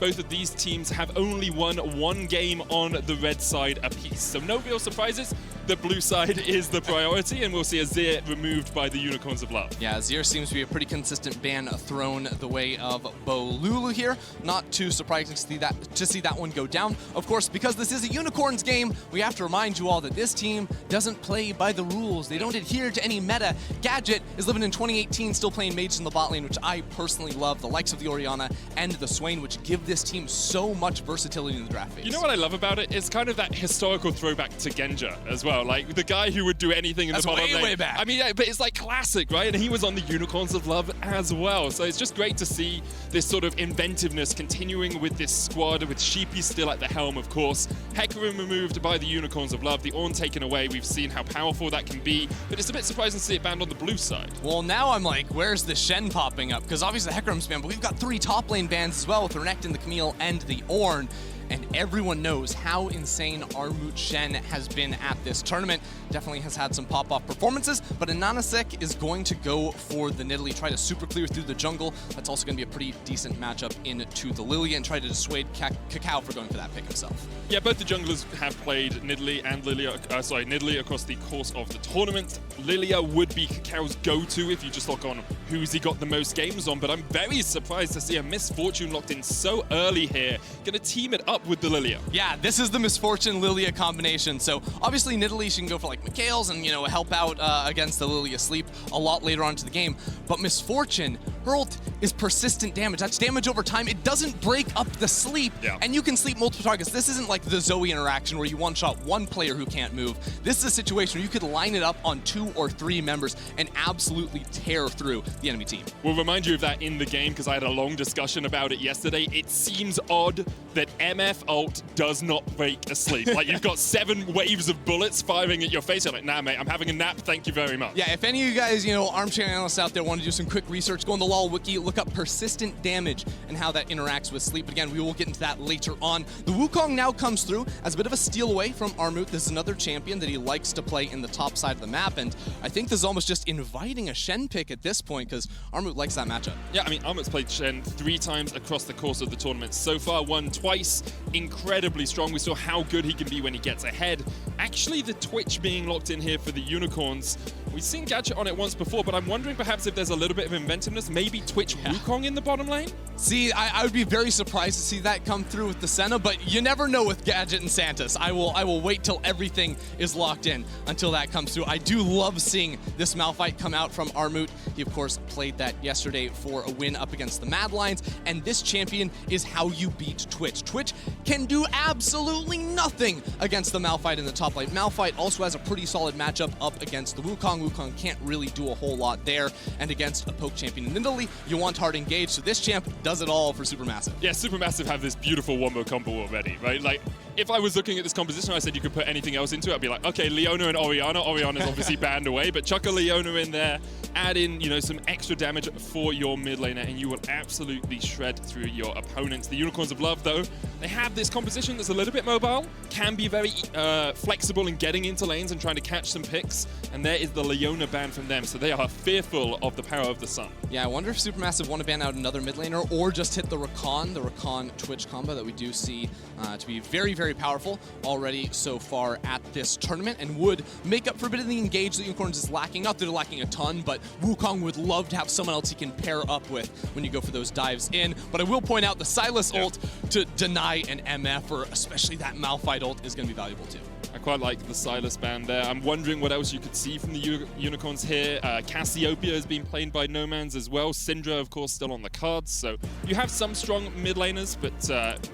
both of these teams have only won one game on the red side apiece. So no real surprises. The blue side is the priority, and we'll see Azir removed by the Unicorns of Love. Yeah, Azir seems to be a pretty consistent ban thrown the way of Bolulu here. Not too surprising to see that one go down. Of course, because this is a Unicorns game, we have to remind you all that this team doesn't play by the rules. They don't adhere to any meta. Gadget is living in 2018, still playing mages in the bot lane, which I personally love. The likes of the Orianna and the Swain, which give this team so much versatility in the draft phase. You know what I love about it? It's kind of that historical throwback to Genja as well. Like the guy who would do anything in the bottom lane. Way back. I mean, yeah, but it's like classic, right? And he was on the Unicorns of Love as well. So it's just great to see this sort of inventiveness continuing with this squad, with Sheepy still at the helm, of course. Hecarim removed by the Unicorns of Love. The Ornn taken away. We've seen how powerful that can be, but it's a bit surprising to see it banned on the blue side. Well, now I'm like, where's the Shen popping up? Because obviously Hecarim's banned, but we've got 3 top lane bans as well with the Renekton, the Camille, and the Ornn. And everyone knows how insane Armut Shen has been at this tournament. Definitely has had some pop-off performances, but Ananasek is going to go for the Nidalee, try to super clear through the jungle. That's also going to be a pretty decent matchup into the Lilia, and try to dissuade Kakao for going for that pick himself. Yeah, both the junglers have played Nidalee and Nidalee across the course of the tournament. Lilia would be Kakao's go-to if you just look on who's he got the most games on, but I'm very surprised to see a Misfortune locked in so early here. Gonna team it up with the Lilia. Yeah, this is the Misfortune Lilia combination. So obviously Nidalee, she can go for like Mikhail's and, you know, help out against the Lilia sleep a lot later on into the game. But Misfortune, her ult is persistent damage. That's damage over time. It doesn't break up the sleep, and you can sleep multiple targets. This isn't like the Zoe interaction where you one-shot one player who can't move. This is a situation where you could line it up on 2 or 3 members and absolutely tear through the enemy team. We'll remind you of that in the game because I had a long discussion about it yesterday. It seems odd that MF ult does not break a sleep. Like, you've got 7 waves of bullets firing at your face. You're like, nah, mate, I'm having a nap. Thank you very much. Yeah, if any of you guys, you know, armchair analysts out there want to do some quick research, go on the LoL wiki, look up persistent damage and how that interacts with sleep. But again, we will get into that later on. The Wukong now comes through as a bit of a steal away from Armut. This is another champion that he likes to play in the top side of the map, and I think this is almost just inviting a Shen pick at this point because Armut likes that matchup. Yeah, I mean, Armut's played Shen 3 times across the course of the tournament. So far, won twice. Incredibly strong. We saw how good he can be when he gets ahead. Actually, the Twitch being locked in here for the Unicorns, we've seen Gadget on it once before, but I'm wondering perhaps if there's a little bit of inventiveness, maybe Twitch Wukong in the bottom lane? See, I would be very surprised to see that come through with the Senna, but you never know with Gadget and Santos. I will wait till everything is locked in until that comes through. I do love seeing this Malphite come out from Armut. He, of course, played that yesterday for a win up against the Mad Lions, and this champion is how you beat Twitch. Twitch can do absolutely nothing against the Malphite in the top lane. Malphite also has a pretty solid matchup up against the Wukong. Wukong can't really do a whole lot there, and against a poke champion in Nidalee, you want hard engage, so this champ does it all for Supermassive. Yeah, Supermassive have this beautiful wombo combo already, right? Like, if I was looking at this composition, I said you could put anything else into it, I'd be like, okay, Leona and Orianna. Orianna's obviously banned away, but chuck a Leona in there, add in, you know, some extra damage for your mid laner, and you will absolutely shred through your opponents. The Unicorns of Love, though, they have this composition that's a little bit mobile, can be very flexible in getting into lanes and trying to catch some picks, and there is the Leona ban from them, so they are fearful of the power of the sun. Yeah, I wonder if Supermassive want to ban out another mid laner or just hit the Rakan Twitch combo that we do see to be very, very powerful already so far at this tournament, and would make up for a bit of the engage that Unicorns is lacking. Not that they're lacking a ton, but Wukong would love to have someone else he can pair up with when you go for those dives in. But I will point out the Sylas ult to deny an MF, or especially that Malphite ult, is going to be valuable too. I quite like the Sylas ban there. I'm wondering what else you could see from the Unicorns here. Cassiopeia has been played by Nomans as well. Syndra, of course, still on the cards. So you have some strong mid laners, but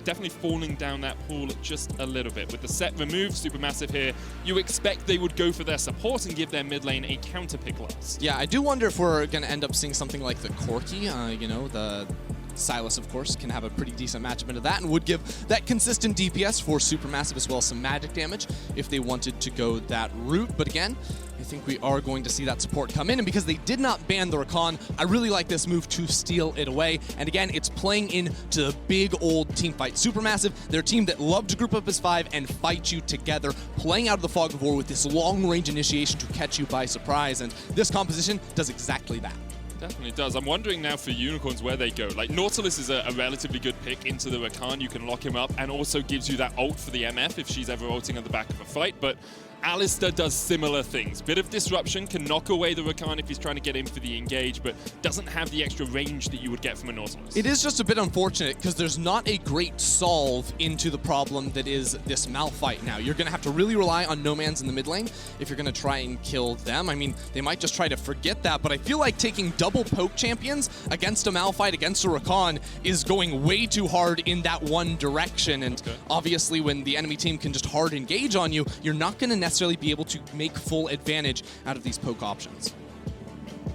definitely falling down that pool just a little bit. With the set removed, Supermassive here, you expect they would go for their support and give their mid lane a counter pick last. Yeah, I do wonder if we're going to end up seeing something like the Corki, you know, the Sylas, of course, can have a pretty decent matchup into that and would give that consistent DPS for Supermassive, as well as some magic damage if they wanted to go that route. But again, I think we are going to see that support come in, and because they did not ban the Rakan, I really like this move to steal it away. And again, it's playing into the big old team fight. Supermassive, they're a team that love to group up as 5 and fight you together, playing out of the fog of war with this long-range initiation to catch you by surprise, and this composition does exactly that. Definitely does. I'm wondering now for Unicorns where they go. Like, Nautilus is a relatively good pick into the Rakan. You can lock him up and also gives you that ult for the MF if she's ever ulting at the back of a fight. But Alistair does similar things. Bit of disruption, can knock away the Rakan if he's trying to get in for the engage, but doesn't have the extra range that you would get from a Nautilus. It is just a bit unfortunate because there's not a great solve into the problem that is this Malphite now. You're going to have to really rely on Nomanz in the mid lane if you're going to try and kill them. I mean, they might just try to forget that, but I feel like taking double poke champions against a Malphite, against a Rakan, is going way too hard in that one direction. And obviously, when the enemy team can just hard engage on you, you're not going to necessarily be able to make full advantage out of these poke options.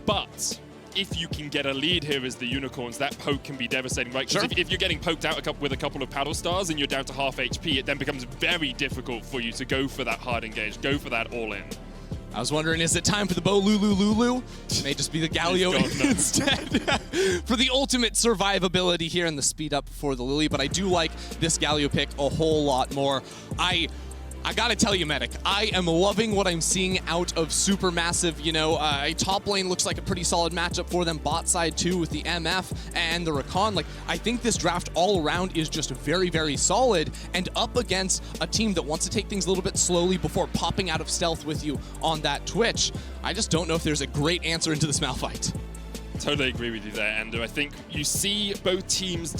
But if you can get a lead here as the Unicorns, that poke can be devastating, right? Because if you're getting poked out with a couple of paddle stars and you're down to half HP, it then becomes very difficult for you to go for that hard engage, go for that all-in. I was wondering, is it time for the Bo Lulu? It may just be the Galio instead for the ultimate survivability here and the speed up for the Lily, but I do like this Galio pick a whole lot more. I gotta tell you, Medic, I am loving what I'm seeing out of Supermassive. You know, top lane looks like a pretty solid matchup for them. Bot side too with the MF and the Rakan. Like, I think this draft all around is just very, very solid, and up against a team that wants to take things a little bit slowly before popping out of stealth with you on that Twitch. I just don't know if there's a great answer into this Malphite. Totally agree with you there, Ender. I think you see both teams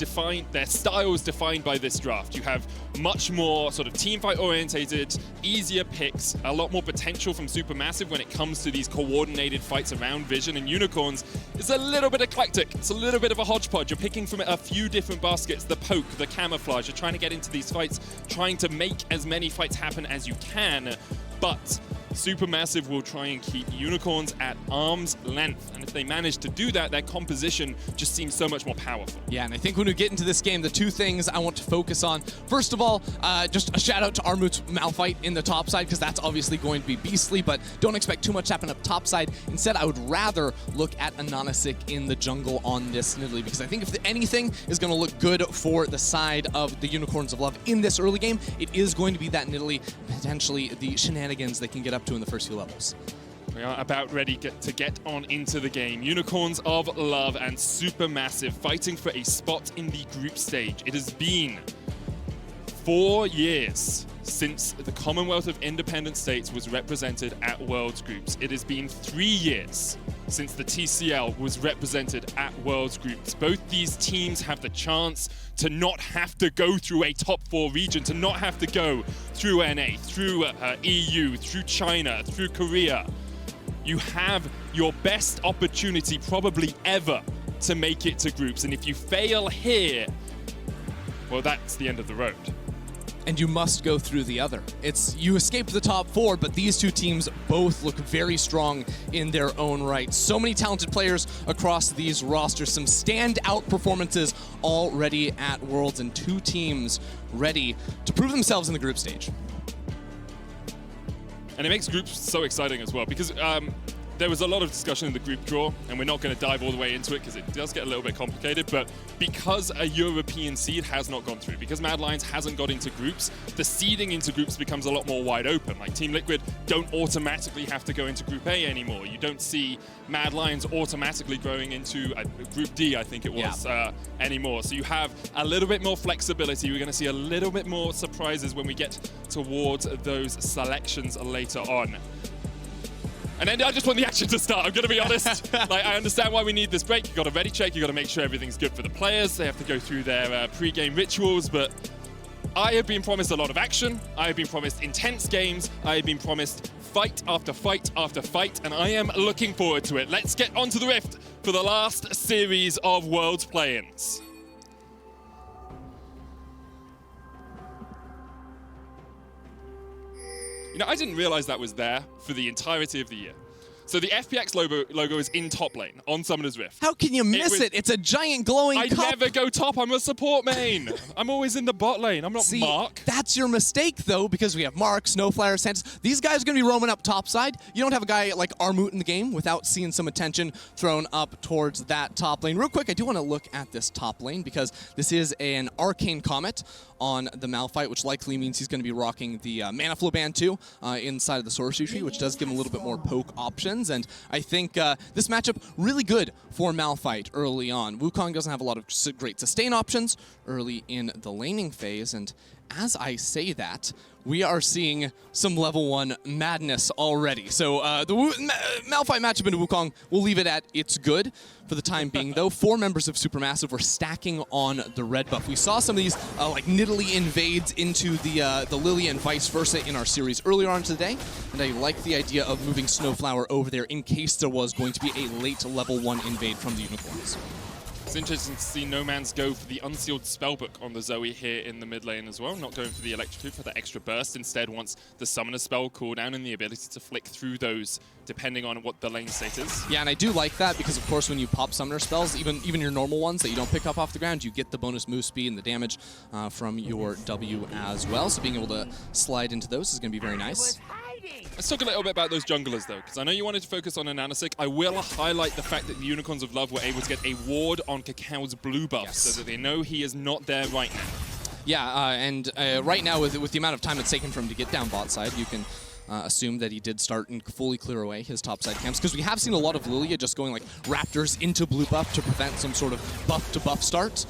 their styles defined by this draft. You have much more sort of teamfight orientated, easier picks, a lot more potential from Supermassive when it comes to these coordinated fights around Vision, and Unicorns is a little bit eclectic. It's a little bit of a hodgepodge. You're picking from a few different baskets, the poke, the camouflage. You're trying to get into these fights, trying to make as many fights happen as you can, but Supermassive will try and keep Unicorns at arm's length. And if they manage to do that, their composition just seems so much more powerful. Yeah, and I think when we get into this game, the two things I want to focus on, first of all, just a shout out to Armut's Malphite in the top side, because that's obviously going to be beastly, but don't expect too much to happen up top side. Instead, I would rather look at Anonasik in the jungle on this Nidalee, because I think if anything is going to look good for the side of the Unicorns of Love in this early game, it is going to be that Nidalee, potentially the shenanigans they can get up to in the first few levels. We are about ready to get on into the game. Unicorns of Love and Supermassive fighting for a spot in the group stage. It has been 4 years since the Commonwealth of Independent States was represented at Worlds Groups. It has been 3 years since the TCL was represented at Worlds Groups. Both these teams have the chance to not have to go through a top 4 region, to not have to go through NA, through EU, through China, through Korea. You have your best opportunity probably ever to make it to groups, and if you fail here, well, that's the end of the road. And you must go through the other. You escaped the top 4, but these two teams both look very strong in their own right. So many talented players across these rosters, some standout performances already at Worlds, and 2 teams ready to prove themselves in the group stage. And it makes groups so exciting as well, because there was a lot of discussion in the group draw, and we're not going to dive all the way into it because it does get a little bit complicated, but because a European seed has not gone through, because Mad Lions hasn't got into groups, the seeding into groups becomes a lot more wide open. Like, Team Liquid don't automatically have to go into Group A anymore. You don't see Mad Lions automatically growing into Group D, I think it was, anymore. So you have a little bit more flexibility. We're going to see a little bit more surprises when we get towards those selections later on. And then I just want the action to start, I'm going to be honest. Like, I understand why we need this break. You've got to ready check, you've got to make sure everything's good for the players. They have to go through their pre-game rituals, but I have been promised a lot of action. I have been promised intense games. I have been promised fight after fight after fight, and I am looking forward to it. Let's get onto the Rift for the last series of Worlds play-ins. You know, I didn't realize that was there for the entirety of the year. So the FPX logo is in top lane on Summoner's Rift. How can you miss it? It's a giant glowing cup. I never go top. I'm a support main. I'm always in the bot lane. I'm not Mark. That's your mistake, though, because we have Mark, Snowflare, Santos. These guys are going to be roaming up top side. You don't have a guy like Armut in the game without seeing some attention thrown up towards that top lane. Real quick, I do want to look at this top lane because this is an Arcane Comet on the Malphite, which likely means he's going to be rocking the Mana Flow Band too inside of the Sorcery Tree, which does give him a little bit more poke options. options, and I think this matchup really good for Malphite early on. Wukong doesn't have a lot of great sustain options early in the laning phase, and as I say that, we are seeing some level 1 madness already. So the Malphite matchup into Wukong, we'll leave it at it's good for the time being, though. 4 members of Supermassive were stacking on the red buff. We saw some of these like Nidalee invades into the Lily and vice versa in our series earlier on today, and I like the idea of moving Snowflower over there in case there was going to be a late level 1 invade from the Unicorns. It's interesting to see No Man's go for the Unsealed Spellbook on the Zoe here in the mid lane as well. Not going for the Electrocute for the extra burst. Instead wants the Summoner spell cooldown and the ability to flick through those depending on what the lane state is. Yeah, and I do like that because, of course, when you pop Summoner spells, even your normal ones that you don't pick up off the ground, you get the bonus move speed and the damage from your W as well. So being able to slide into those is going to be very nice. Let's talk a little bit about those junglers, though, because I know you wanted to focus on Ananasik. I will highlight the fact that the Unicorns of Love were able to get a ward on Cacao blue buff, so that they know he is not there right now. Yeah, and right now, with the amount of time it's taken for him to get down bot side, you can assume that he did start and fully clear away his topside camps, because we have seen a lot of Lilia just going like Raptors into blue buff to prevent some sort of buff-to-buff start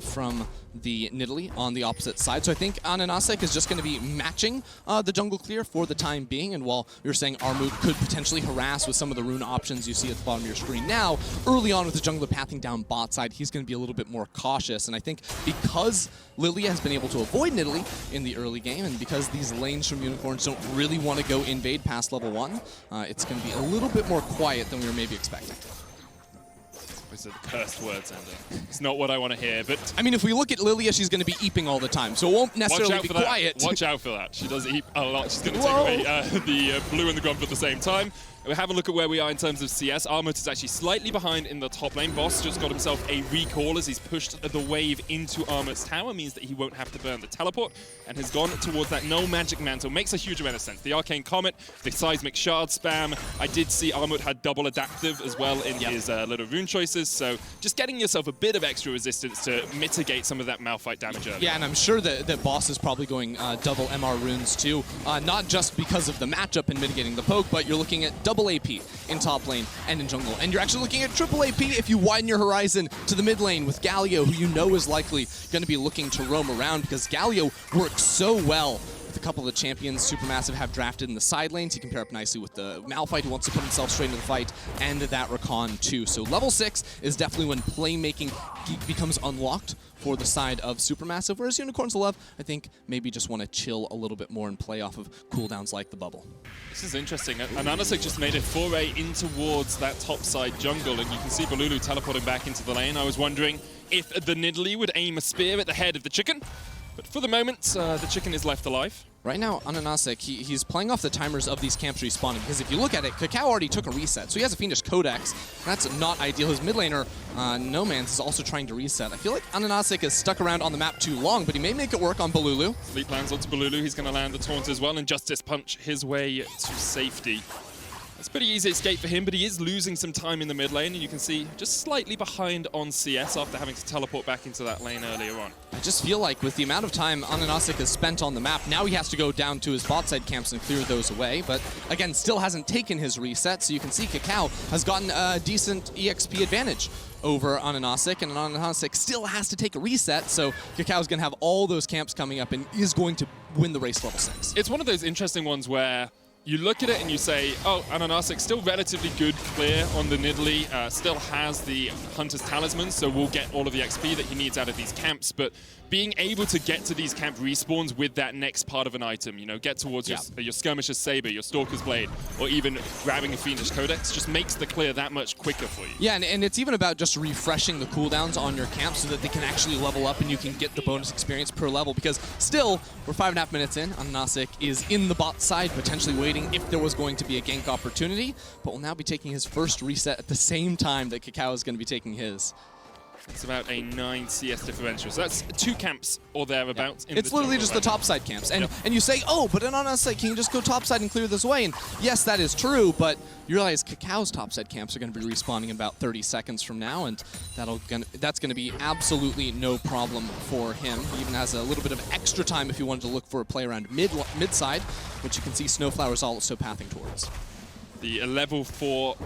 from the Nidalee on the opposite side. So I think Ananasik is just going to be matching the jungle clear for the time being, and while you're saying Armut could potentially harass with some of the rune options you see at the bottom of your screen now, early on with the jungler pathing down bot side, he's going to be a little bit more cautious, and I think because Lilia has been able to avoid Nidalee in the early game, and because these lanes from Unicorns don't really want to go invade past level 1, it's going to be a little bit more quiet than we were maybe expecting. Those are the cursed words, Andy. It's not what I want to hear, but... I mean, if we look at Lilia, she's going to be eeping all the time, so it won't necessarily be quiet. Watch out for that. She does eep a lot. She's going to take away the blue and the grump at the same time. We'll have a look at where we are in terms of CS. Armut is actually slightly behind in the top lane. Boss just got himself a recall as he's pushed the wave into Armut's tower. Means that he won't have to burn the teleport and has gone towards that no magic mantle. Makes a huge amount of sense. The Arcane Comet, the Seismic Shard spam. I did see Armut had double adaptive as well in his little rune choices. So just getting yourself a bit of extra resistance to mitigate some of that Malphite damage early. Yeah, and I'm sure that Boss is probably going double MR runes too. Not just because of the matchup and mitigating the poke, but you're looking at double AP in top lane and in jungle. And you're actually looking at triple AP if you widen your horizon to the mid lane with Galio, who you know is likely going to be looking to roam around, because Galio works so well with a couple of the champions Supermassive have drafted in the side lanes. He can pair up nicely with the Malphite, who wants to put himself straight into the fight, and that Rakan too. So level 6 is definitely when playmaking becomes unlocked for the side of Supermassive, whereas Unicorns of Love, I think, maybe just want to chill a little bit more and play off of cooldowns like the bubble. This is interesting. Ananasik just made a foray in towards that top side jungle, and you can see Balulu teleporting back into the lane. I was wondering if the Nidalee would aim a spear at the head of the chicken, but for the moment, the chicken is left alive. Right now, Ananasik, he's playing off the timers of these camps respawning, because if you look at it, Cacao already took a reset, so he has a Fiendish Codex. That's not ideal. His mid laner, No Man's, is also trying to reset. I feel like Ananasik is stuck around on the map too long, but he may make it work on Balulu. Sleep lands onto Balulu. He's going to land the taunt as well, and Justice Punch his way to safety. It's pretty easy escape for him, but he is losing some time in the mid lane, and you can see just slightly behind on CS after having to teleport back into that lane earlier on. I just feel like with the amount of time Ananasik has spent on the map, now he has to go down to his bot side camps and clear those away, but again, still hasn't taken his reset, so you can see Cacao has gotten a decent EXP advantage over Ananasik, and Ananasik still has to take a reset, so Cacao's going to have all those camps coming up and is going to win the race level 6. It's one of those interesting ones where you look at it and you say, oh, Ananasik still relatively good clear on the Nidalee, still has the Hunter's Talisman, so we'll get all of the XP that he needs out of these camps, but being able to get to these camp respawns with that next part of an item, you know, get towards your Skirmisher's Saber, your Stalker's Blade, or even grabbing a Fiendish Codex, just makes the clear that much quicker for you. Yeah, and it's even about just refreshing the cooldowns on your camp so that they can actually level up and you can get the bonus experience per level, because still, we're 5.5 minutes in, Ananasik is in the bot side, potentially waiting if there was going to be a gank opportunity, but will now be taking his first reset at the same time that Cacao is going to be taking his. It's about a 9 CS differential, so that's 2 camps or thereabouts. It's literally just the topside camps, and you say, oh, but Ananasik, can you just go topside and clear this away? And yes, that is true, but you realize Cacao's topside camps are going to be respawning in about 30 seconds from now, and that's going to be absolutely no problem for him. He even has a little bit of extra time if you wanted to look for a play around mid side, which you can see Snowflower's also pathing towards. The level 4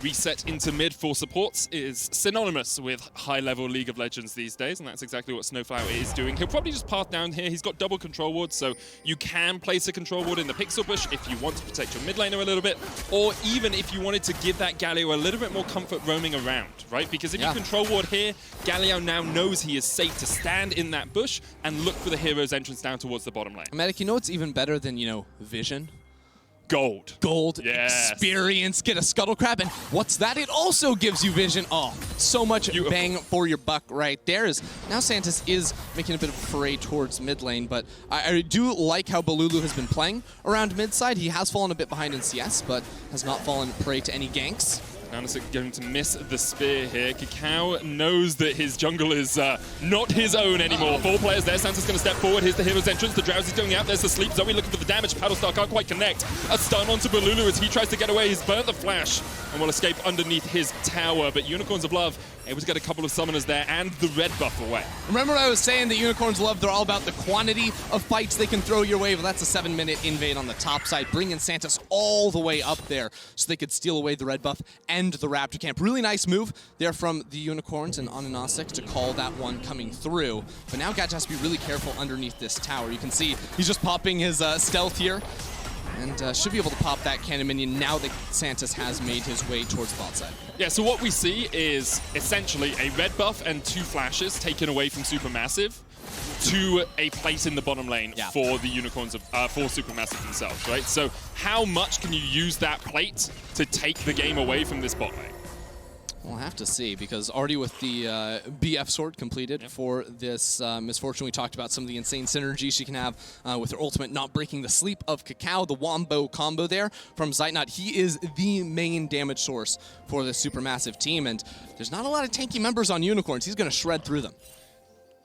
reset into mid for supports is synonymous with high-level League of Legends these days, and that's exactly what Snowflower is doing. He'll probably just path down here. He's got double control wards, so you can place a control ward in the pixel bush if you want to protect your mid laner a little bit, or even if you wanted to give that Galio a little bit more comfort roaming around, right? Because if you control ward here, Galio now knows he is safe to stand in that bush and look for the hero's entrance down towards the bottom lane. Medic, you know what's even better than, you know, vision? Gold. Gold, yes. Experience, get a Scuttle Crab, and what's that? It also gives you vision. Oh, so much bang for your buck right there. Is now Santis is making a bit of a foray towards mid lane, but I do like how Balulu has been playing around mid side. He has fallen a bit behind in CS, but has not fallen prey to any ganks. Nanasik going to miss the spear here. Cacao knows that his jungle is not his own anymore. 4 players there. Santa's going to step forward. Here's the hero's entrance. The Drowsy's going out. There's the sleep. Zoe looking for the damage. Paddlestar can't quite connect. A stun onto Balulu as he tries to get away. He's burnt the flash and will escape underneath his tower. But Unicorns of Love able to get a couple of summoners there and the red buff away. Remember I was saying that Unicorns of Love, they're all about the quantity of fights they can throw your way. Well, that's a 7-minute invade on the top side, bringing Santis all the way up there so they could steal away the red buff and the Raptor camp. Really nice move there from the Unicorns and Ananasik to call that one coming through. But now Gadget has to be really careful underneath this tower. You can see he's just popping his stealth here. And should be able to pop that cannon minion now that Santis has made his way towards the bot side. Yeah, so what we see is essentially a red buff and 2 flashes taken away from Supermassive to a place in the bottom lane for the Unicorns of for Supermassive themselves, right? So how much can you use that plate to take the game away from this bot lane? We'll have to see, because already with the BF sword completed for this Misfortune, we talked about some of the insane synergy she can have with her ultimate not breaking the sleep of Cacao, the Wombo combo there from Zeitnot. He is the main damage source for this Supermassive team, and there's not a lot of tanky members on Unicorns. He's going to shred through them.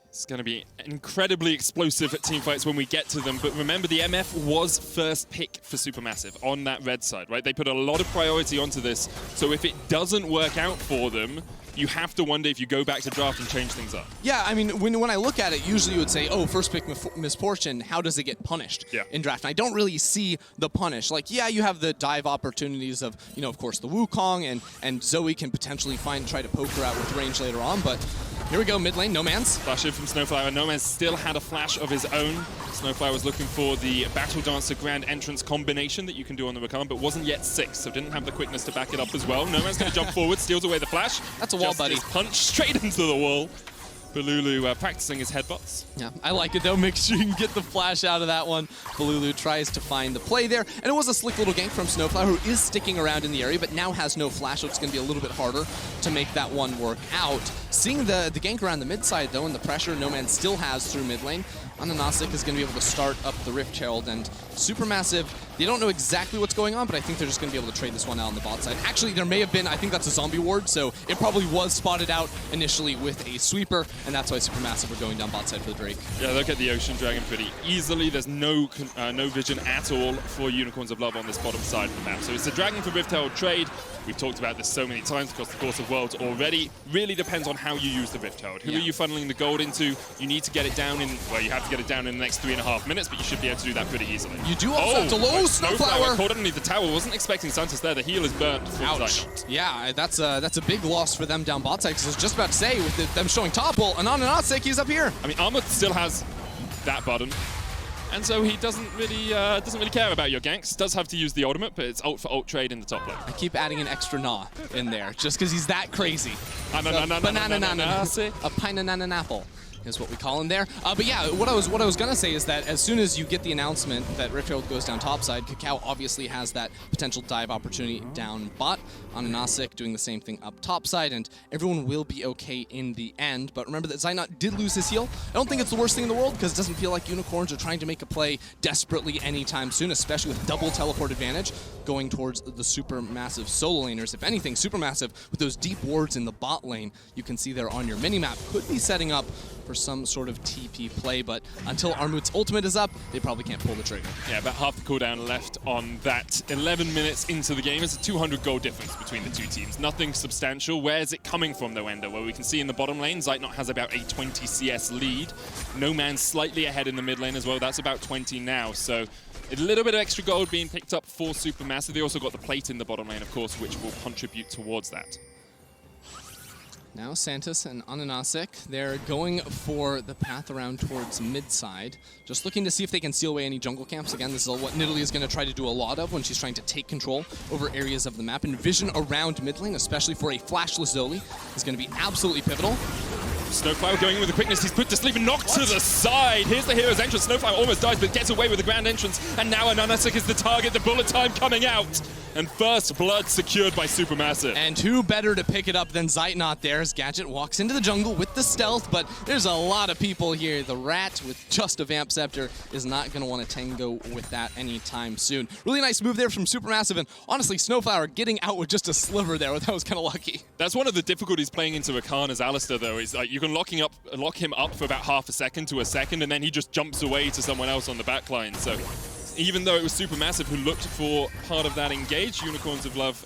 It's going to be incredibly explosive at teamfights when we get to them, but remember the MF was first pick for Supermassive on that red side, right? They put a lot of priority onto this, so if it doesn't work out for them, you have to wonder if you go back to draft and change things up. Yeah, I mean, when I look at it, usually you would say, oh, first pick Misfortune, how does it get punished in draft? And I don't really see the punish. Like, yeah, you have the dive opportunities of, you know, of course, the Wukong, and Zoe can potentially try to poke her out with range later on, but here we go, mid lane, No Man's. Flash in from Snowflower. No Man's still had a flash of his own. Snowflower was looking for the Battle Dancer Grand Entrance combination that you can do on the Rakan, but wasn't yet 6, so didn't have the quickness to back it up as well. No Man's going to jump forward, steals away the flash. That's a wall, buddy. Punch straight into the wall. Balulu practicing his headbutts. Yeah, I like it though. Make sure you can get the flash out of that one. Balulu tries to find the play there, and it was a slick little gank from Snowflower, who is sticking around in the area, but now has no flash, so it's going to be a little bit harder to make that one work out. Seeing the gank around the mid side though, and the pressure No Man still has through mid lane, Ananasik is going to be able to start up the Rift Herald, and Supermassive, they don't know exactly what's going on, but I think they're just going to be able to trade this one out on the bot side. Actually, there may have been, I think that's a zombie ward, so it probably was spotted out initially with a sweeper, and that's why Supermassive are going down bot side for the Drake. Yeah, look at the Ocean Dragon pretty easily. There's no vision at all for Unicorns of Love on this bottom side of the map. So it's a Dragon for Rift Herald trade. We've talked about this so many times across the course of Worlds already. Really depends on how you use the Rift Herald. Who are you funneling the gold into? You need to get it down in, well, you have to get it down in the next 3.5 minutes, but you should be able to do that pretty easily. You do also have to low Snowflower. Caught underneath the tower. Wasn't expecting Santos there. The heal is burnt. Ouch. Yeah, that's a big loss for them down bot side, because I was just about to say, with them showing topple, and Ananasik, he's up here. I mean, Armut still has that button, and so he doesn't really care about your ganks. Does have to use the ultimate, but it's ult for ult trade in the top lane. I keep adding an extra na in there, just because he's that crazy. Banana. A pine apple is what we call him there. But yeah, what I was gonna say is that as soon as you get the announcement that Rift Herald goes down topside, Cacao obviously has that potential dive opportunity down bot. Ananasik doing the same thing up topside, and everyone will be okay in the end. But remember that Zeitnot did lose his heal. I don't think it's the worst thing in the world, because it doesn't feel like Unicorns are trying to make a play desperately anytime soon, especially with double teleport advantage going towards the Supermassive solo laners. If anything, Supermassive, with those deep wards in the bot lane, you can see there on your minimap, could be setting up for some sort of TP play, but until Armut's ultimate is up, they probably can't pull the trigger. Yeah, about half the cooldown left on that. 11 minutes into the game. It's a 200 gold difference between the two teams. Nothing substantial. Where is it coming from, though, Ender? Well, we can see in the bottom lane, Zeitnot has about a 20 CS lead. No Man's slightly ahead in the mid lane as well. That's about 20 now, so A little bit of extra gold being picked up for Supermassive. They also got the plate in the bottom lane, of course, which will contribute towards that. Now Santos and Ananasik, they're going for the path around towards mid side, just looking to see if they can seal away any jungle camps. Again, this is what Nidalee is going to try to do a lot of when she's trying to take control over areas of the map. And vision around mid lane, especially for a flashless Zoli, is going to be absolutely pivotal. Snowflower going in with the quickness. He's put to sleep and knocked to the side. Here's the hero's entrance. Snowflower almost dies, but gets away with the grand entrance. And now Ananasik is the target. The bullet time coming out. And first blood secured by Supermassive. And who better to pick it up than Zeitnot there as Gadget walks into the jungle with the stealth, but there's a lot of people here. The Rat with just a Vamp Scepter is not going to want to tango with that anytime soon. Really nice move there from Supermassive, and honestly, Snowflower getting out with just a sliver there. That was kind of lucky. That's one of the difficulties playing into Rakan as Alistar, though, is like you can lock him up for about half a second to a second, and then he just jumps away to someone else on the backline. So even though it was Supermassive who looked for part of that engage, Unicorns of Love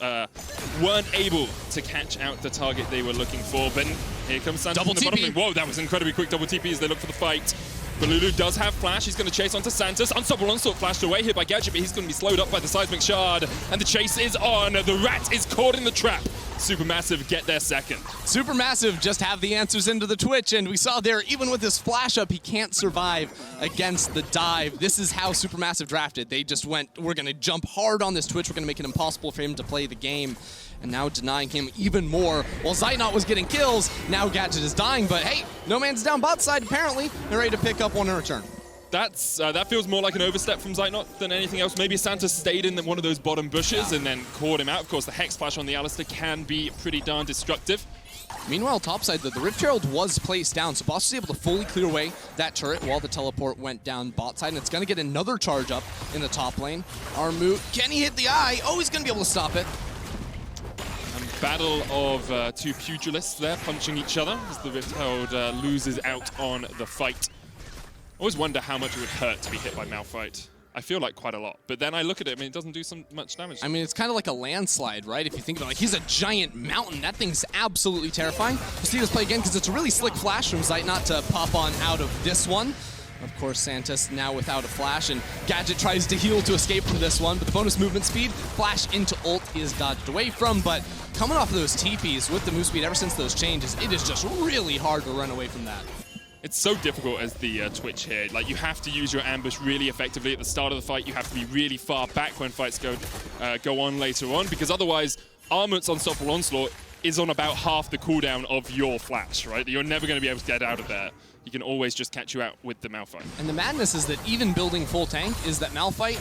weren't able to catch out the target they were looking for. But here comes Santos in the bottom lane. Whoa, that was incredibly quick double TP as they look for the fight. But Lulu does have flash. He's going to chase onto Santos. Unstoppable Onslaught flashed away here by Gadget, but he's going to be slowed up by the Seismic Shard. And the chase is on. The Rat is caught in the trap. Supermassive get their second. Supermassive just have the answers into the Twitch, and we saw there, even with his flash up, he can't survive against the dive. This is how Supermassive drafted. They just went, we're going to jump hard on this Twitch. We're going to make it impossible for him to play the game. And now denying him even more. While Zeitnot was getting kills, now Gadget is dying, but hey, no man's down bot side apparently. They're ready to pick up one in return. That feels more like an overstep from Zeitnot than anything else. Maybe Santos stayed in one of those bottom bushes and then caught him out. Of course, the Hex Flash on the Alistar can be pretty darn destructive. Meanwhile, topside, the Rift Herald was placed down, so Boss was able to fully clear away that turret while the teleport went down bot side, and it's going to get another charge up in the top lane. Armut, can he hit the eye? Oh, he's going to be able to stop it. Battle of two pugilists there punching each other as the Rift Herald loses out on the fight. I always wonder how much it would hurt to be hit by Malphite. I feel like quite a lot, but then I look at it, I mean, it doesn't do much damage. I mean, it's kind of like a landslide, right? If you think about it, like, he's a giant mountain. That thing's absolutely terrifying. We'll see this play again because it's a really slick flash from Zeitnot to pop on out of this one. Of course, Santos now without a flash, and Gadget tries to heal to escape from this one, but the bonus movement speed, flash into ult is dodged away from, but coming off of those TPs with the move speed ever since those changes, it is just really hard to run away from that. It's so difficult as the Twitch here. Like, you have to use your ambush really effectively at the start of the fight. You have to be really far back when fights go on later on, because otherwise, Armut's Unstoppable Onslaught is on about half the cooldown of your flash, right? You're never going to be able to get out of there. He can always just catch you out with the Malphite. And the madness is that even building full tank is that Malphite,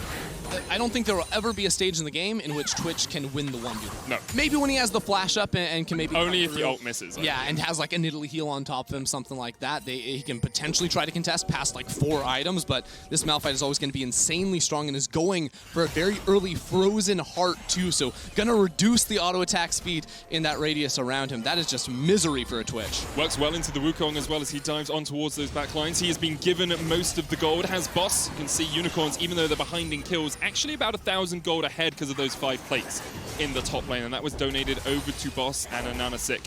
I don't think there will ever be a stage in the game in which Twitch can win the 1v1. No. Maybe when he has the flash up and can maybe... Only if the ult misses. Yeah, and has like a Nidalee heal on top of him, something like that. He can potentially try to contest past like 4 items, but this Malphite is always going to be insanely strong and is going for a very early frozen heart too, so gonna reduce the auto attack speed in that radius around him. That is just misery for a Twitch. Works well into the Wukong as well as he dives on towards those back lines. He has been given most of the gold. Has Boss, you can see Unicorns, even though they're behind in kills, actually about 1,000 gold ahead because of those 5 plates in the top lane, and that was donated over to Boss and Ananasik.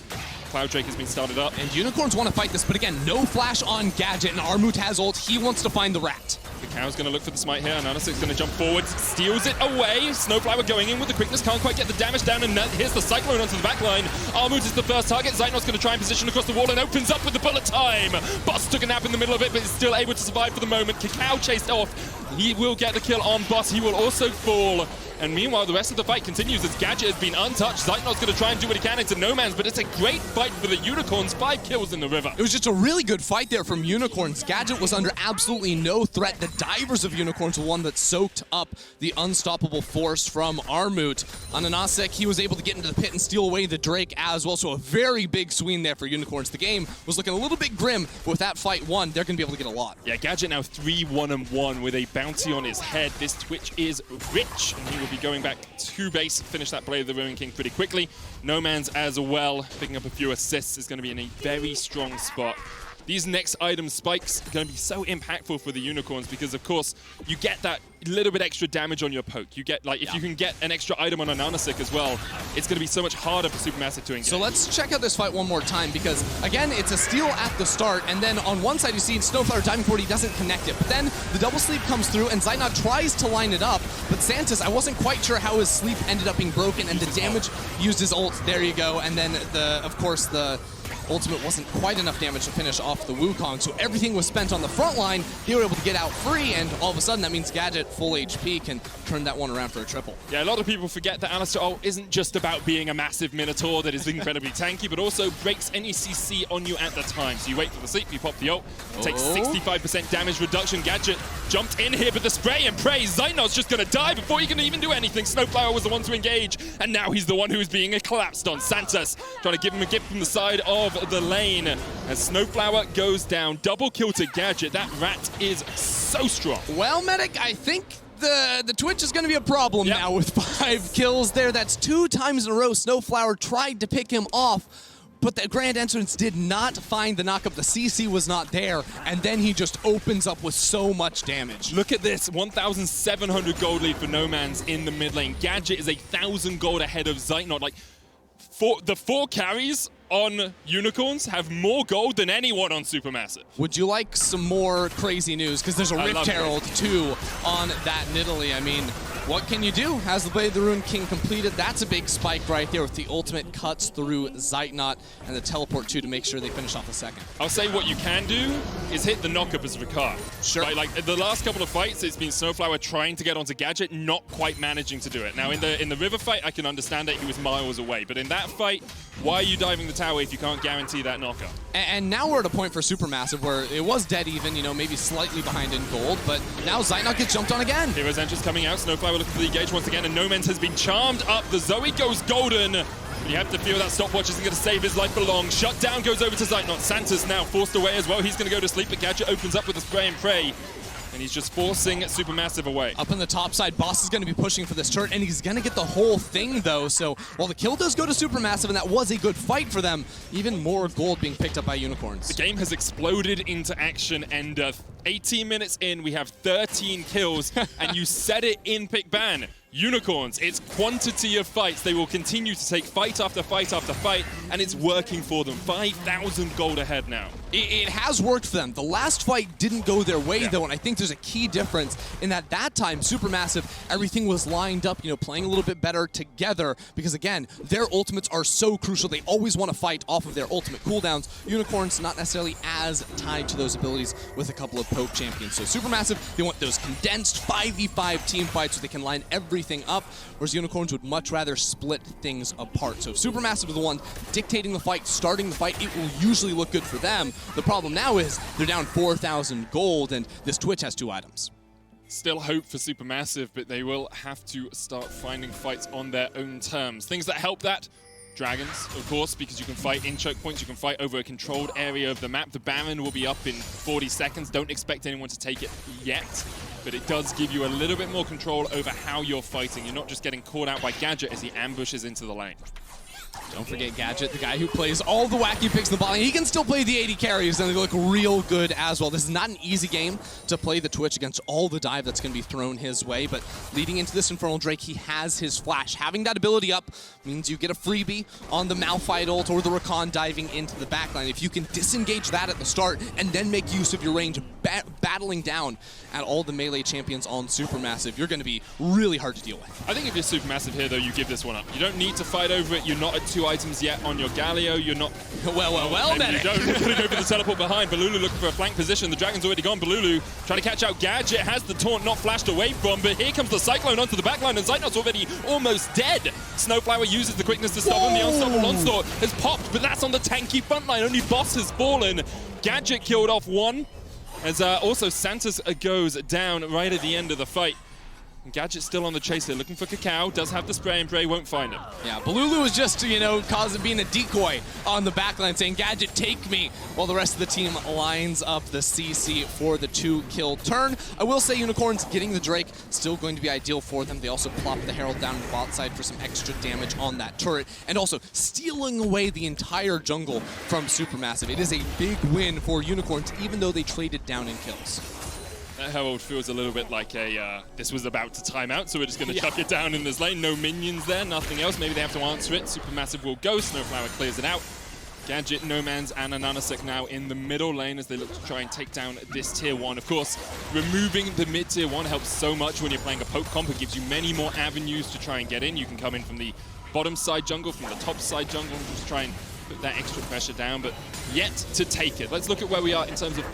Cloud Drake has been started up. And Unicorns want to fight this, but again, no flash on Gadget, and Armut has ult. He wants to find the Rat. The Cow's going to look for the smite here. Ananasik's going to jump forward, steals it away. Snowflower going in with the quickness, can't quite get the damage down, and here's the Cyclone onto the back line. Armut is the first target. Zeitnot's going to try and position across the wall and opens up with the bullet time. Boss took a nap in the middle of it, but is still able to survive for the moment. Cacao chased off. He will get the kill on Boss. He will also fall. And meanwhile, the rest of the fight continues as Gadget has been untouched. Zeitnot's going to try and do what he can into no man's, but it's a great fight for the Unicorns. 5 kills in the river. It was just a really good fight there from Unicorns. Gadget was under absolutely no threat. The divers of Unicorns were one that soaked up the unstoppable force from Armut. Ananasik, he was able to get into the pit and steal away the Drake as well, so a very big swing there for Unicorns. The game was looking a little bit grim, but with that fight won, they're going to be able to get a lot. Yeah, Gadget now 3-1-1 with a bounty on his head. This Twitch is rich, and he will be going back to base, finish that Blade of the Ruin King pretty quickly. No Man's as well, picking up a few assists, is going to be in a very strong spot these next item spikes are going to be so impactful for the Unicorns because, of course, you get that little bit extra damage on your poke. You get, like, if you can get an extra item on a Nanosick as well, it's going to be so much harder for Supermassive to engage. So let's check out this fight one more time because, again, it's a steal at the start, and then on one side you see Snowflower diving forward, he doesn't connect it. But then the double sleep comes through, and Zeitnot tries to line it up, but Santis, I wasn't quite sure how his sleep ended up being broken, and the damage used his ult. There you go. And then, of course, the ultimate wasn't quite enough damage to finish off the Wukong, so everything was spent on the front line. They were able to get out free, and all of a sudden that means Gadget, full HP, can turn that one around for a triple. Yeah, a lot of people forget that Alistar ult isn't just about being a massive Minotaur that is incredibly tanky, but also breaks any CC on you at the time. So you wait for the sleep, you pop the ult, takes 65% damage reduction. Gadget jumped in here, but the spray and pray, Zeitnot's just gonna die before he can even do anything. Snowflower was the one to engage, and now he's the one who is being collapsed on. Santos trying to give him a gift from the side of the lane as Snowflower goes down. Double kill to Gadget. That rat is so strong. Well, Medic, I think the Twitch is going to be a problem now with 5 kills there. That's 2 times in a row Snowflower tried to pick him off, but the Grand Entrance did not find the knockup. The CC was not there, and then he just opens up with so much damage. Look at this, 1,700 gold lead for No Man's in the mid lane. Gadget is 1,000 gold ahead of Zeitnot. Like, the 4 carries on Unicorns have more gold than anyone on Supermassive. Would you like some more crazy news? Because there's a Rift Herald, too, on that Nidalee. I mean, what can you do? Has the Blade of the Rune King completed? That's a big spike right there with the ultimate cuts through Zeitnot and the teleport, too, to make sure they finish off the second. I'll say what you can do is hit the knockup as Ricard. Sure. Right, like, the last couple of fights, it's been Snowflower trying to get onto Gadget, not quite managing to do it. Now, in the River fight, I can understand that he was miles away. But in that fight, why are you diving the tower if you can't guarantee that knockup? And now we're at a point for Supermassive where it was dead even, you know, maybe slightly behind in gold, but now Zeitnot gets jumped on again. Hero's Entrance coming out, Snowflower looking for the engage once again, and Nomens has been charmed up. The Zoe goes golden. You have to feel that stopwatch isn't going to save his life for long. Shutdown goes over to Zeitnot. Santos now forced away as well. He's going to go to sleep, but Gadget opens up with a spray and pray. And he's just forcing Supermassive away. Up on the top side, Boss is going to be pushing for this turret, and he's going to get the whole thing, though. So while the kill does go to Supermassive, and that was a good fight for them, even more gold being picked up by Unicorns. The game has exploded into action, and 18 minutes in, we have 13 kills, and you said it in Pick Ban. Unicorns, it's quantity of fights. They will continue to take fight after fight after fight, and it's working for them. 5,000 gold ahead now. It has worked for them. The last fight didn't go their way, though, and I think there's a key difference in that time, Supermassive, everything was lined up, you know, playing a little bit better together, because, again, their ultimates are so crucial. They always want to fight off of their ultimate cooldowns. Unicorns not necessarily as tied to those abilities with a couple of poke champions. So Supermassive, they want those condensed 5v5 team fights so they can line everything up, whereas Unicorns would much rather split things apart. So if Supermassive is the one dictating the fight, starting the fight, it will usually look good for them. The problem now is they're down 4,000 gold, and this Twitch has 2 items. Still hope for Supermassive, but they will have to start finding fights on their own terms. Things that help that: dragons, of course, because you can fight in choke points, you can fight over a controlled area of the map. The Baron will be up in 40 seconds. Don't expect anyone to take it yet, but it does give you a little bit more control over how you're fighting. You're not just getting caught out by Gadget as he ambushes into the lane. Don't forget Gadget, the guy who plays all the wacky picks in the bot lane. He can still play the 80 carries, and they look real good as well. This is not an easy game to play the Twitch against all the dive that's going to be thrown his way, but leading into this Infernal Drake, he has his flash. Having that ability up means you get a freebie on the Malphite ult or the Rakan diving into the backline. If you can disengage that at the start and then make use of your range, battling down at all the melee champions on Supermassive, you're going to be really hard to deal with. I think if you're Supermassive here, though, you give this one up. You don't need to fight over it. You're not at 2 items yet on your Galio. You're not... Well, then. You don't. You're going to go for the teleport behind. Balulu looking for a flank position. The Dragon's already gone. Balulu trying to catch out Gadget. Has the taunt not flashed away from, but here comes the Cyclone onto the backline, and Zeitnot's already almost dead. Snowflower uses the quickness to stop him. The unstoppable onslaught has popped, but that's on the tanky front line. Only Boss has fallen. Gadget killed off one, as also Santos goes down right at the end of the fight. Gadget's still on the chase. They're looking for Cacao. Does have the spray and pray. Won't find him. Yeah, Balulu was just, being a decoy on the backline, saying, Gadget, take me, while the rest of the team lines up the CC for the 2-kill turn. I will say Unicorns getting the Drake still going to be ideal for them. They also plop the Herald down the bot side for some extra damage on that turret, and also stealing away the entire jungle from Supermassive. It is a big win for Unicorns, even though they traded down in kills. That Herald feels a little bit like this was about to time out, so we're just going to chuck it down in this lane. No minions there, nothing else. Maybe they have to answer it. Supermassive will go. Snowflower clears it out. Gadget, Nomans, and Ananasek now in the middle lane as they look to try and take down this tier 1. Of course, removing the mid tier 1 helps so much when you're playing a poke comp. It gives you many more avenues to try and get in. You can come in from the bottom side jungle, from the top side jungle, and just try and put that extra pressure down, but yet to take it. Let's look at where we are in terms of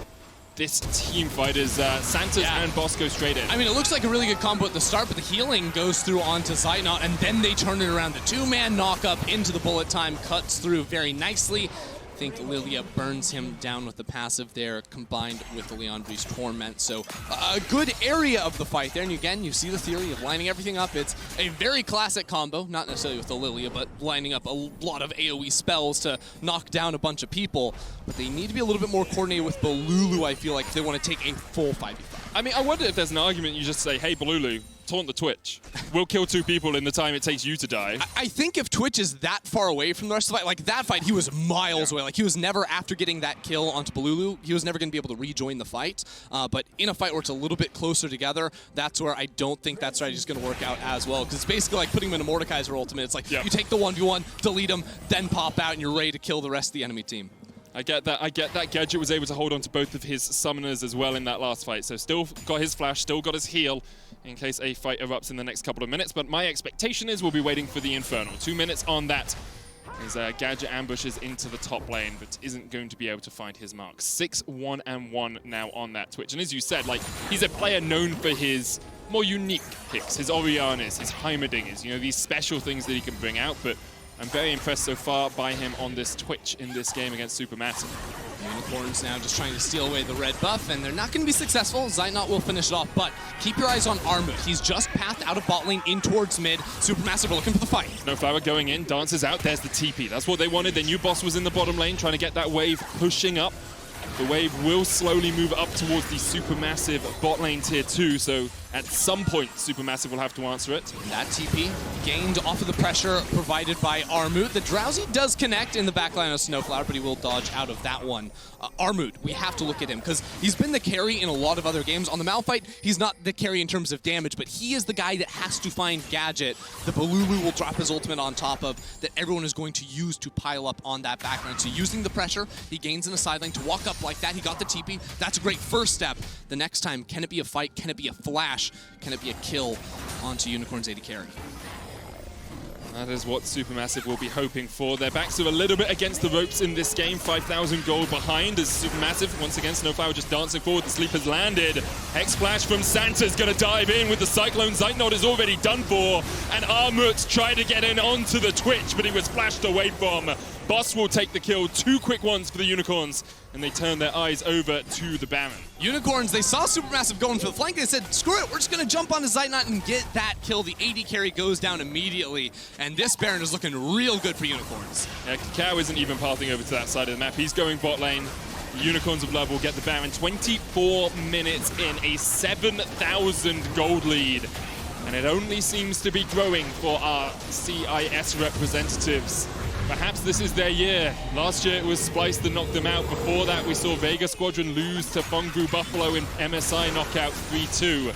this team fight as Santos and Boss go straight in. I mean, it looks like a really good combo at the start, but the healing goes through onto Zeitnot, and then they turn it around. The 2-man knock-up into the bullet time cuts through very nicely. I think Lilia burns him down with the passive there, combined with the Leandri's Torment. So a good area of the fight there. And again, you see the theory of lining everything up. It's a very classic combo, not necessarily with the Lilia, but lining up a lot of AoE spells to knock down a bunch of people. But they need to be a little bit more coordinated with Balulu, I feel like, if they want to take a full 5v5. I mean, I wonder if there's an argument you just say, hey, Balulu, taunt the Twitch. We'll kill 2 people in the time it takes you to die. I think if Twitch is that far away from the rest of the fight, like that fight, he was miles away. Like he was never, after getting that kill onto Balulu, he was never going to be able to rejoin the fight. But in a fight where it's a little bit closer together, that's where I don't think that strategy is going to work out as well. Because it's basically like putting him in a Mordekaiser ultimate. It's like you take the 1v1, delete him, then pop out, and you're ready to kill the rest of the enemy team. I get that. Gadget was able to hold on to both of his summoners as well in that last fight. So still got his flash, still got his heal in case a fight erupts in the next couple of minutes. But my expectation is we'll be waiting for the Infernal. 2 minutes on that as Gadget ambushes into the top lane, but isn't going to be able to find his mark. 6-1-1 now on that Twitch. And as you said, like, he's a player known for his more unique picks, his Orianas, his Heimerdingers, these special things that he can bring out. But I'm very impressed so far by him on this Twitch in this game against Supermassive. Unicorns now just trying to steal away the red buff, and they're not going to be successful. Zeitnot will finish it off, but keep your eyes on Armut. He's just pathed out of bot lane in towards mid. Supermassive are looking for the fight. Snowflower going in, dances out. There's the TP. That's what they wanted. Their new boss was in the bottom lane, trying to get that wave pushing up. The wave will slowly move up towards the Supermassive bot lane tier 2, so at some point, Supermassive will have to answer it. That TP gained off of the pressure provided by Armut. The Drowsy does connect in the backline of Snowflower, but he will dodge out of that one. Armut, we have to look at him, because he's been the carry in a lot of other games. On the Malphite, he's not the carry in terms of damage, but he is the guy that has to find Gadget. The Balulu will drop his ultimate on top of, that everyone is going to use to pile up on that backline. So using the pressure, he gains in a side lane to walk up like that. He got the TP. That's a great first step. The next time, can it be a fight? Can it be a flash? Can it be a kill onto Unicorn's AD carry? That is what Supermassive will be hoping for. Their backs are a little bit against the ropes in this game. 5,000 gold behind as Supermassive, once again, Snowflower just dancing forward. The sleep has landed. Hex Splash from Santa's going to dive in with the Cyclone. Zeitnot is already done for. And Armut tried to get in onto the Twitch, but he was flashed away from. Boss will take the kill. 2 quick ones for the Unicorns, and they turn their eyes over to the Baron. Unicorns, they saw Supermassive going for the flank. They said, screw it, we're just going to jump onto Zeitnot and get that kill. The AD carry goes down immediately, and this Baron is looking real good for Unicorns. Yeah, Cacao isn't even pathing over to that side of the map. He's going bot lane. Unicorns of Love will get the Baron. 24 minutes in, a 7,000 gold lead. And it only seems to be growing for our CIS representatives. Perhaps this is their year. Last year it was Splice that knocked them out. Before that we saw Vega Squadron lose to Fengbu Buffalo in MSI knockout 3-2.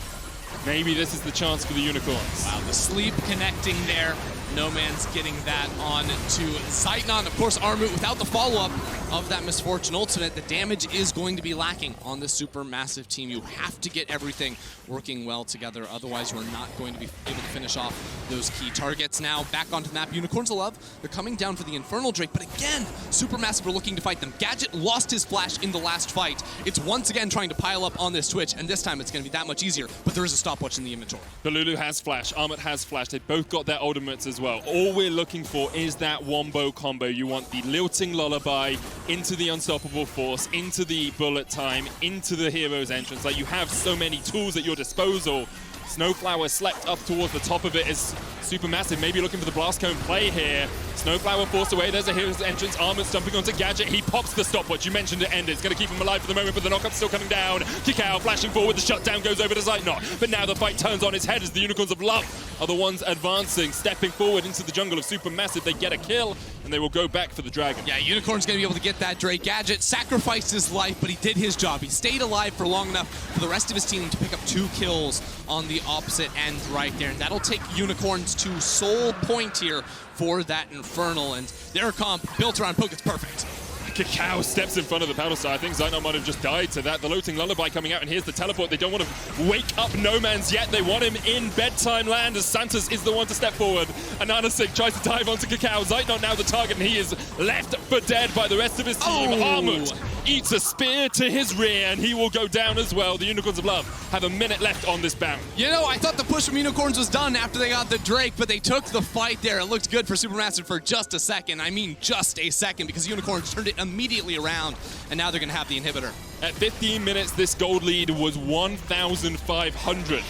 Maybe this is the chance for the Unicorns. Wow, the sleep connecting there. No Man's getting that on to Zeitnot. Of course, Armut without the follow-up of that Misfortune ultimate. The damage is going to be lacking on this Supermassive team. You have to get everything working well together. Otherwise, you are not going to be able to finish off those key targets. Now, back onto the map. Unicorns of Love, they're coming down for the Infernal Drake. But again, Supermassive are looking to fight them. Gadget lost his flash in the last fight. It's once again trying to pile up on this Twitch. And this time, it's going to be that much easier. But there is a stopwatch in the inventory. Balulu has flash. Armut has flash. They both got their ultimates as well. All we're looking for is that wombo combo. You want the Lilting Lullaby into the Unstoppable Force, into the bullet time, into the hero's entrance. Like, you have so many tools at your disposal. Snowflower slept up towards the top of it as Supermassive maybe looking for the blast cone play here. Snowflower forced away. There's a hero's entrance. Armut jumping onto Gadget. He pops the stopwatch. You mentioned it ended. It's going to keep him alive for the moment, but the knockup's still coming down. Kikau flashing forward. The shutdown goes over to Zeitnot. But now the fight turns on its head as the Unicorns of Love are the ones advancing, stepping forward into the jungle of Supermassive. They get a kill, and they will go back for the dragon. Yeah, Unicorn's going to be able to get that Drake. Gadget sacrificed his life, but he did his job. He stayed alive for long enough for the rest of his team to pick up 2 kills on the opposite end right there. And that'll take Unicorns to sole point here for that Infernal. And their comp built around Poke, it's perfect. Kikau steps in front of the pedal star. I think Zeitnot might have just died to that. The Looting Lullaby coming out, and here's the teleport. They don't want to wake up No Man's yet. They want him in bedtime land as Santos is the one to step forward. Ananasik tries to dive onto Kikau. Zeitnot now the target, and he is left for dead by the rest of his team. Armut eats a spear to his rear, and he will go down as well. The Unicorns of Love have a minute left on this bout. You know, I thought the push from Unicorns was done after they got the Drake, but they took the fight there. It looked good for Supermassive for just a second. I mean just a second, because Unicorns turned it immediately around, and now they're going to have the inhibitor. At 15 minutes, this gold lead was 1,500.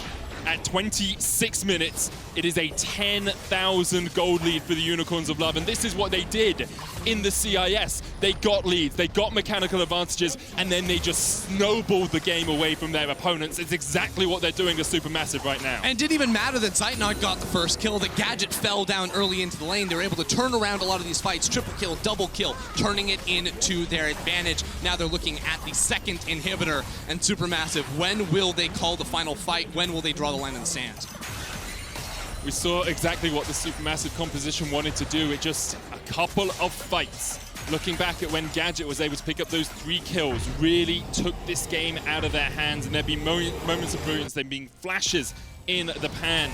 At 26 minutes, it is a 10,000 gold lead for the Unicorns of Love, and this is what they did in the CIS. They got leads, they got mechanical advantages, and then they just snowballed the game away from their opponents. It's exactly what they're doing to Supermassive right now. And it didn't even matter that Zeitnot got the first kill, that Gadget fell down early into the lane. They were able to turn around a lot of these fights, triple kill, double kill, turning it into their advantage. Now they're looking at the second inhibitor, and Supermassive, when will they call the final fight? When will they draw the line in the sand? We saw exactly what the Supermassive composition wanted to do. It just a couple of fights. Looking back at when Gadget was able to pick up those 3 kills, really took this game out of their hands, and there'd be moments of brilliance, there'd be flashes in the pan.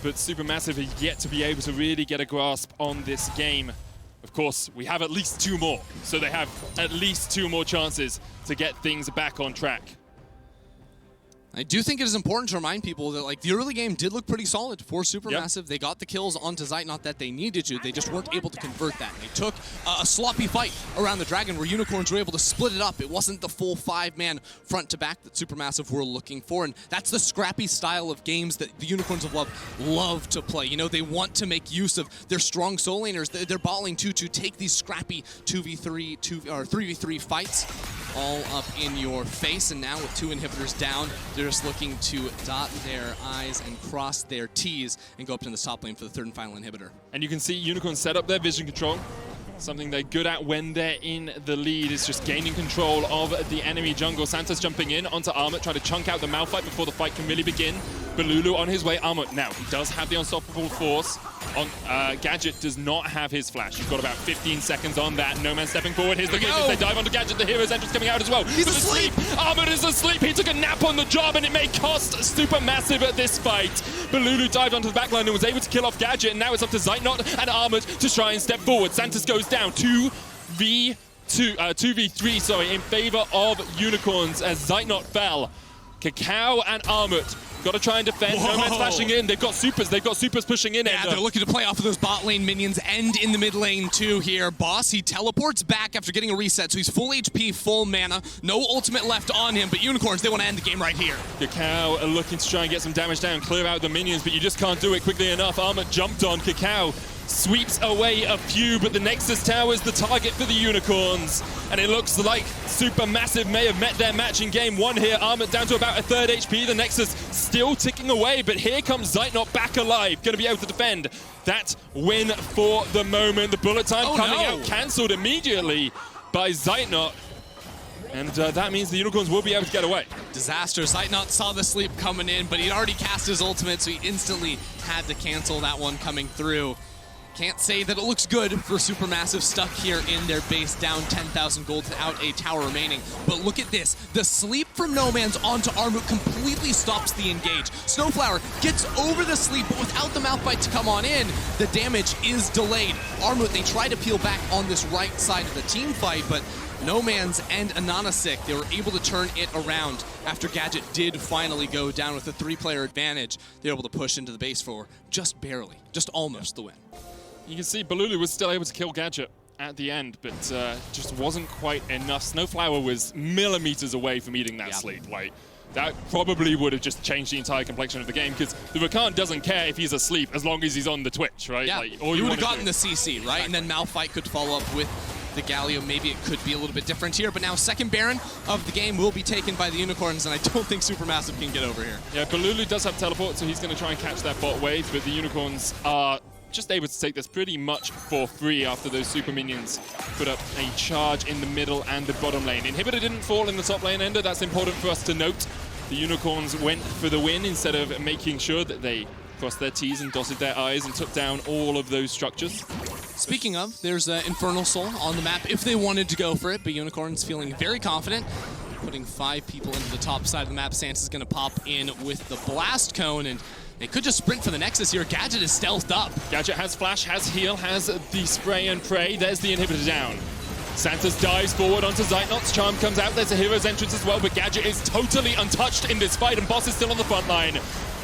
But Supermassive are yet to be able to really get a grasp on this game. Of course, we have at least 2 more, so they have at least 2 more chances to get things back on track. I do think it is important to remind people that, like, the early game did look pretty solid for Supermassive. Yep. They got the kills onto Zeitnot that they needed to. They just weren't able to convert that. And they took a sloppy fight around the Dragon where Unicorns were able to split it up. It wasn't the full 5-man front to back that Supermassive were looking for. And that's the scrappy style of games that the Unicorns of love to play. You know, they want to make use of their strong soul laners, their bot lane too, to take these scrappy 2v3 or 3v3 fights all up in your face. And now with 2 inhibitors down, they're just looking to dot their I's and cross their T's and go up to the top lane for the 3rd and final inhibitor. And you can see Unicorn set up their vision control. Something they're good at when they're in the lead is just gaining control of the enemy jungle. Santos jumping in onto Armut, trying to chunk out the Malphite before the fight can really begin. Balulu on his way. Armut now, he does have the unstoppable force. Gadget does not have his flash. You've got about 15 seconds on that. No Man stepping forward. Here's the game as they dive onto Gadget. The hero's entrance coming out as well. He's asleep! Armut is asleep. He took a nap on the job, and it may cost Supermassive at this fight. Balulu dived onto the backline and was able to kill off Gadget, and now it's up to Zeitnot and Armut to try and step forward. Santos goes down 2v3, sorry, in favor of Unicorns as Zeitnot fell. Kikau and Armut got to try and defend. Whoa. No Man's flashing in. They've got supers pushing in. Yeah, they're looking to play off of those bot lane minions and in the mid lane too here. Boss, he teleports back after getting a reset, so he's full HP, full mana, no ultimate left on him, but Unicorns, they want to end the game right here. Kikau are looking to try and get some damage down, clear out the minions, but you just can't do it quickly enough. Armut jumped on Kikau. Sweeps away a few, but the Nexus Tower is the target for the Unicorns. And it looks like Supermassive may have met their match in game 1 here. Armut down to about a 3rd HP. The Nexus still ticking away, but here comes Zeitnot back alive. Going to be able to defend that win for the moment. The bullet time coming out, cancelled immediately by Zeitnot. And that means the Unicorns will be able to get away. Disaster. Zeitnot saw the sleep coming in, but he'd already cast his ultimate, so he instantly had to cancel that one coming through. Can't say that it looks good for Supermassive stuck here in their base, down 10,000 gold without a tower remaining. But look at this. The sleep from No Man's onto Armut completely stops the engage. Snowflower gets over the sleep, but without the Malphite to come on in, the damage is delayed. Armut, they try to peel back on this right side of the team fight, but No Man's and Ananasik, they were able to turn it around after Gadget did finally go down with a 3-player advantage. They were able to push into the base for just barely, just almost the win. You can see Balulu was still able to kill Gadget at the end, but just wasn't quite enough. Snowflower was millimeters away from eating that sleep. Like, That probably would have just changed the entire complexion of the game, because the Rakan doesn't care if he's asleep as long as he's on the Twitch, right? Yeah, like, all you would have wanna gotten do- the CC, right? Exactly. And then Malphite could follow up with the Galio. Maybe it could be a little bit different here, but now second Baron of the game will be taken by the Unicorns, and I don't think Supermassive can get over here. Yeah, Balulu does have teleport, so he's going to try and catch that bot wave, but the Unicorns are just able to take this pretty much for free after those super minions put up a charge in the middle and the bottom lane. Inhibitor didn't fall in the top lane, Ender. That's important for us to note. The Unicorns went for the win instead of making sure that they crossed their T's and dotted their I's and took down all of those structures. Speaking of, there's an Infernal Soul on the map if they wanted to go for it, but Unicorns feeling very confident, putting 5 people into the top side of the map. Santa's going to pop in with the Blast Cone, and they could just sprint for the Nexus here. Gadget is stealthed up. Gadget has flash, has heal, has the spray and pray. There's the inhibitor down. Santos dives forward onto Zeitnot's charm comes out. There's a hero's entrance as well, but Gadget is totally untouched in this fight, and Boss is still on the front line.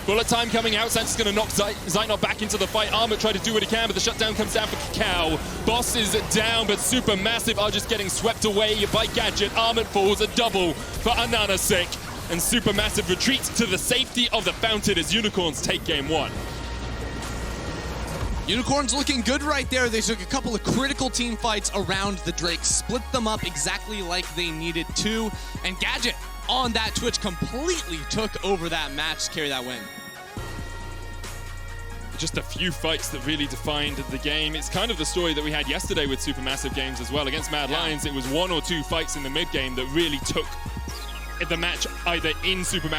Bullet time coming out. Santos is going to knock Zeitnot back into the fight. Armor tried to do what he can, but the shutdown comes down for Kakao. Boss is down, but Supermassive are just getting swept away by Gadget. Armor falls, a double for Ananasik. And Supermassive retreats to the safety of the fountain as Unicorns take game 1. Unicorns looking good right there. They took a couple of critical team fights around the Drake, split them up exactly like they needed to, and Gadget on that Twitch completely took over that match to carry that win. Just a few fights that really defined the game. It's kind of the story that we had yesterday with Supermassive games as well. Against Mad Lions, it was 1 or 2 fights in the mid game that really took the match either in Supermassive